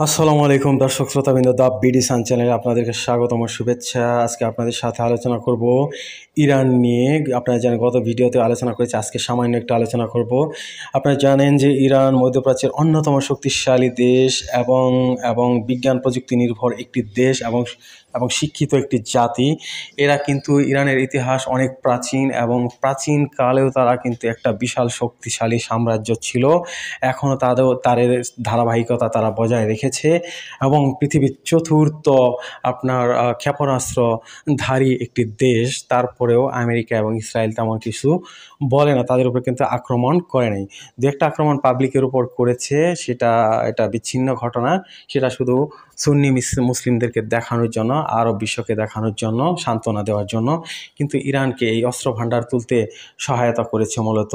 আসসালামু আলাইকুম দর্শক শ্রোতাবৃন্দ, দ্য বিডি সান চ্যানেলে আপনাদেরকে স্বাগতম ও শুভেচ্ছা। আজকে আপনাদের সাথে আলোচনা করব ইরান নিয়ে। আপনারা জানেন গত ভিডিওতে আলোচনা করেছি, আজকে সামান্য একটু আলোচনা করব। আপনারা জানেন যে ইরান মধ্যপ্রাচ্যের অন্যতম শক্তিশালী দেশ এবং এবং বিজ্ঞান প্রযুক্তি নির্ভর একটি দেশ এবং এবং শিক্ষিত একটি জাতি। এরা কিন্তু ইরানের ইতিহাস অনেক প্রাচীন এবং প্রাচীনকালেও তারা কিন্তু একটা বিশাল শক্তিশালী সাম্রাজ্য ছিল। এখনও তাদের ধারাবাহিকতা তারা বজায় রেখেছে এবং পৃথিবীর চতুর্থ আপনার ক্ষেপণাস্ত্রধারী একটি দেশ। তারপরেও আমেরিকা এবং ইসরায়েল তেমন কিছু বলে না, তাদের উপর কিন্তু আক্রমণ করে নাই। দু একটা আক্রমণ পাবলিকের উপর করেছে, এটা বিচ্ছিন্ন ঘটনা। সেটা শুধু সুন্নি মুসলিমদেরকে দেখানোর জন্য, আরব বিশ্বকে দেখানোর জন্য, সান্ত্বনা দেওয়ার জন্য। কিন্তু ইরানকে এই অস্ত্র ভান্ডার তুলতে সহায়তা করেছে মূলত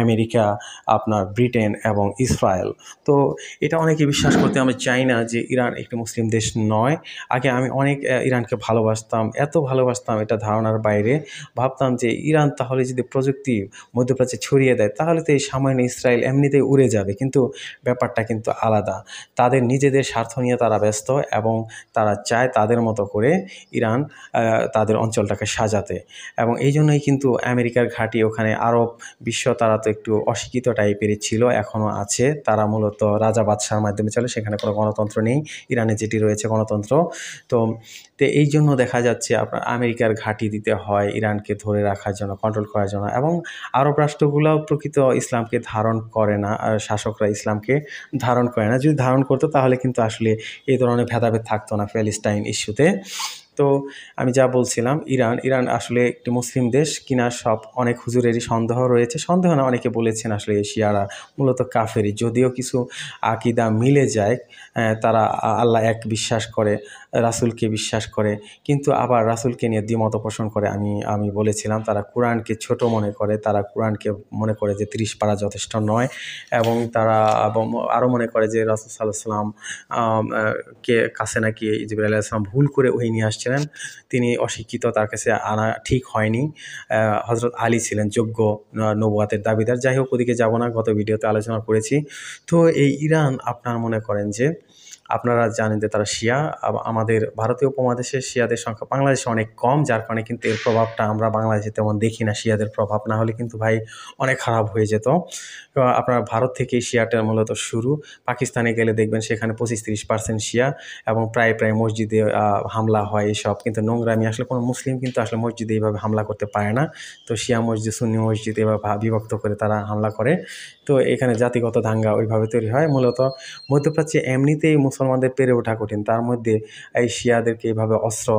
আমেরিকা, আপনার ব্রিটেন এবং ইসরায়েল। তো এটা অনেকে বিশ্বাস করতে আমি চাই না যে ইরান একটি মুসলিম দেশ নয়। আগে আমি অনেক ইরানকে ভালোবাসতাম, এত ভালোবাসতাম এটা ধারণার বাইরে। ভাবতাম যে ইরান তাহলে যদি প্রযুক্তি মধ্যপ্রাচ্যে ছড়িয়ে দেয় তাহলে তো এই সামান্য ইসরায়েল এমনিতেই উড়ে যাবে। কিন্তু ব্যাপারটা কিন্তু আলাদা। তাদের নিজেদের স্বার্থ নিয়ে তারা ব্যস্ত এবং তারা চায় তাদের মতো করে ইরান তাদের অঞ্চলটাকে সাজাতে। এবং এই জন্যই কিন্তু আমেরিকার ঘাঁটি ওখানে। আরব বিশ্ব তারা তো একটু অশিক্ষিত টাইপেরই ছিল, এখনও আছে। তারা মূলত রাজা বাদশার মাধ্যমে চলে, সেখানে কোনো গণতন্ত্র নেই। ইরানে যেটি রয়েছে গণতন্ত্র। তো এই জন্য দেখা যাচ্ছে আপনার আমেরিকার ঘাঁটি দিতে হয় ইরানকে ধরে রাখার জন্য, কন্ট্রোল করার জন্য। এবং আরব রাষ্ট্রগুলোও প্রকৃত ইসলামকে ধারণ করে না, শাসকরা ইসলামকে ধারণ করে না। যদি ধারণ করতো তাহলে কিন্তু আসলে এই ধরনের ভেদাভেদ থাকতো না প্যালেস্টাইন ইস্যুতে। তো আমি যা বলছিলাম, ইরান আসলে একটি মুসলিম দেশ কিনা সব অনেক হুজুরেরই সন্দেহ রয়েছে। সন্দেহ না, অনেকে বলেছেন আসলে শিয়ারা মূলত কাফেরি। যদিও কিছু আকিদা মিলে যায়, তারা আল্লাহ এক বিশ্বাস করে, রাসূলকে বিশ্বাস করে, কিন্তু আবার রাসূলকে নিয়ে দ্বিমত পোষণ করে। আমি বলেছিলাম তারা কোরআনকে ছোট মনে করে, তারা কোরআনকে মনে করে যে 30 পারা যথেষ্ট নয়। এবং তারা আরও মনে করে যে রাসূল সাল্লাল্লাহু আলাইহি ওয়াসাল্লাম কে কাছে নাকি জিবরাইল আলাইহিস সালাম ভুল করে ওহী নিয়ে আসছিলেন, তিনি অশিক্ষিত, তার কাছে আনা ঠিক হয়নি। হযরত আলী ছিলেন যোগ্য নবুয়াতের দাবিদার। যাই হোক, ওদিকে যাব না, গত ভিডিওতে আলোচনা করেছি। তো এই ইরান আপনার মনে করেন যে, আপনারা জানেন যে তারা শিয়া। আমাদের ভারতীয় উপমহাদেশের শিয়াদের সংখ্যা বাংলাদেশে অনেক কম, যার কারণে কিন্তু এর প্রভাবটা আমরা বাংলাদেশে তেমন দেখি না। শিয়াদের প্রভাব না হলে কিন্তু ভাই অনেক খারাপ হয়ে যেত। আপনার ভারত থেকেই শিয়াটা মূলত শুরু। পাকিস্তানে গেলে দেখবেন সেখানে 25-30% শিয়া এবং প্রায় মসজিদে হামলা হয় এসব। কিন্তু নোংরামি, আসলে কোনো মুসলিম কিন্তু আসলে মসজিদে এইভাবে হামলা করতে পারে না। তো শিয়া মসজিদ, সুন্নি মসজিদ এভাবে বিভক্ত করে তারা হামলা করে। তো এখানে জাতিগত দাঙ্গা ওইভাবে তৈরি হয়। মূলত মধ্যপ্রাচ্যে এমনিতেই মুসলমানদের পেরে ওঠা কঠিন, তার মধ্যে এই শিয়াদেরকে এইভাবে অস্ত্র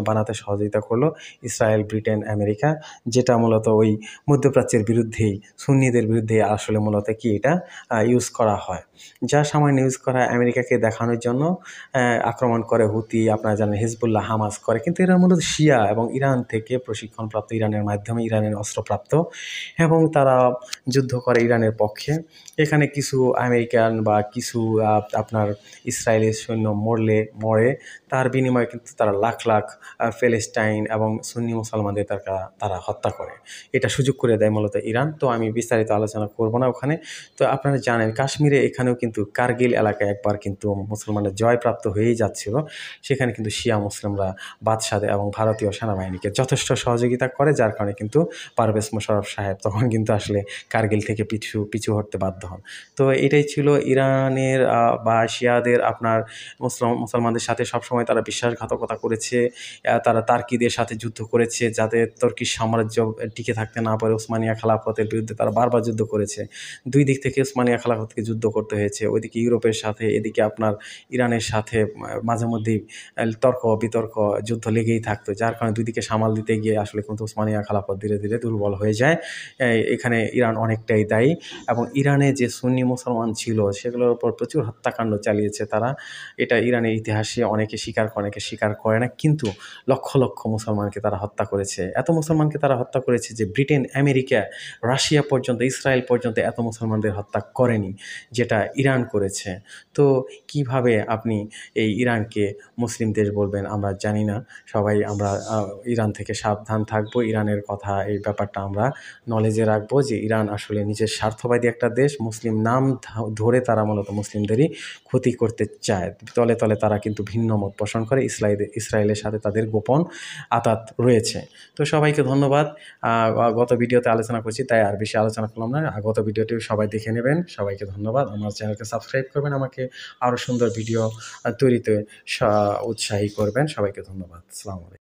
বানাতে সহযোগিতা করলো ইসরায়েল, ব্রিটেন, আমেরিকা, যেটা মূলত ওই মধ্যপ্রাচ্যের বিরুদ্ধেই, সুন্নিদের বিরুদ্ধে আসলে মূলত কি এটা ইউজ করা হয়। যা সামান্য ইউজ করা হয় আমেরিকাকে দেখানোর জন্য। আক্রমণ করে হুতি, আপনারা জানেন হিজবুল্লাহ, হামাস করে। কিন্তু এরা মূলত শিয়া এবং ইরান থেকে প্রশিক্ষণপ্রাপ্ত, ইরানের মাধ্যমে, ইরানের অস্ত্রপ্রাপ্ত, এবং তারা যুদ্ধ করে ইরানের পক্ষে। এখানে কিছু আমেরিকান বা কিছু আপনার ইসরায়েলের সৈন্য মরে, তার বিনিময়ে কিন্তু তারা লাখ লাখ প্যালেস্টাইন এবং সুন্নি মুসলমানদের তারা হত্যা করে। এটা সুযোগ করে দেয় মূলত ইরান। তো আমি বিস্তারিত আলোচনা করব না ওখানে। তো আপনারা জানেন কাশ্মীরে, এখানেও কিন্তু কার্গিল এলাকায় একবার কিন্তু মুসলমানরা জয়প্রাপ্ত হয়েই যাচ্ছিল। সেখানে কিন্তু শিয়া মুসলিমরা বাদশাদের এবং ভারতীয় সেনাবাহিনীকে যথেষ্ট সহযোগিতা করে, যার কারণে কিন্তু পারভেজ মোশাররফ সাহেব তখন কিন্তু আসলে কার্গিল থেকে পিছু হটতে বাধ্য হন। তো এটাই ছিল ইরানের বা শিয়াদের আপনার মুসলমানদের সাথে সবসময় তারা বিশ্বাসঘাতকতা করেছে। তারা তার্কিদের সাথে যুদ্ধ করেছে যাতে তুর্কি সাম্রাজ্য টিকে থাকতে না পারে। ওসমানিয়া খেলাফতের বিরুদ্ধে তারা বারবার যুদ্ধ করেছে। দুই দিক থেকে ওসমানিয়া খেলাফতকে যুদ্ধ করতে হয়েছে, ওইদিকে ইউরোপের সাথে, এদিকে আপনার ইরানের সাথে মাঝে মধ্যেই তর্ক বিতর্ক, যুদ্ধ লেগেই থাকতো। যার কারণে দুই দিকে সামাল দিতে গিয়ে আসলে কিন্তু ওসমানিয়া খেলাফত ধীরে ধীরে দুর্বল হয়ে যায়। এখানে ইরান অনেকটাই দায়ী। এবং ইরানে যে সুন্নি মুসলমান ছিল সেগুলোর উপর প্রচুর হত্যাকাণ্ড চালিয়েছে তারা। এটা ইরানের ইতিহাসে অনেকে স্বীকার করে, অনেকে স্বীকার করে না, কিন্তু লক্ষ লক্ষ মুসলমানকে তারা হত্যা করেছে। এত মুসলমানকে তারা হত্যা করেছে যে ব্রিটেন, আমেরিকা, রাশিয়া পর্যন্ত, ইসরায়েল পর্যন্ত এত মুসলমানদের হত্যা করেনি যেটা ইরান করেছে। তো কিভাবে আপনি এই ইরানকে মুসলিম দেশ বলবেন আমরা জানি না। সবাই আমরা ইরান থেকে সাবধান থাকবো। ইরানের কথা, এই ব্যাপারটা আমরা নলেজে রাখবো যে ইরান আসলে নিজের স্বার্থবাদী একটা দেশ। মুসলিম নাম ধরে তারা মূলত মুসলিমদেরই ক্ষতি করছে। করতে চায়। তলে তলে তারা কিন্তু ভিন্ন মত পোষণ করে। ইসরায়েলের সাথে তাদের গোপন আঁতাত রয়েছে। তো সবাইকে ধন্যবাদ। গত ভিডিওতে আলোচনা করছি, তাই আর বেশি আলোচনা করলাম না। গত ভিডিওটি সবাই দেখে নেবেন। সবাইকে ধন্যবাদ। আমার চ্যানেলকে সাবস্ক্রাইব করবেন, আমাকে আরও সুন্দর ভিডিও তৈরিতে উৎসাহী করবেন। সবাইকে ধন্যবাদ। আসসালামু আলাইকুম।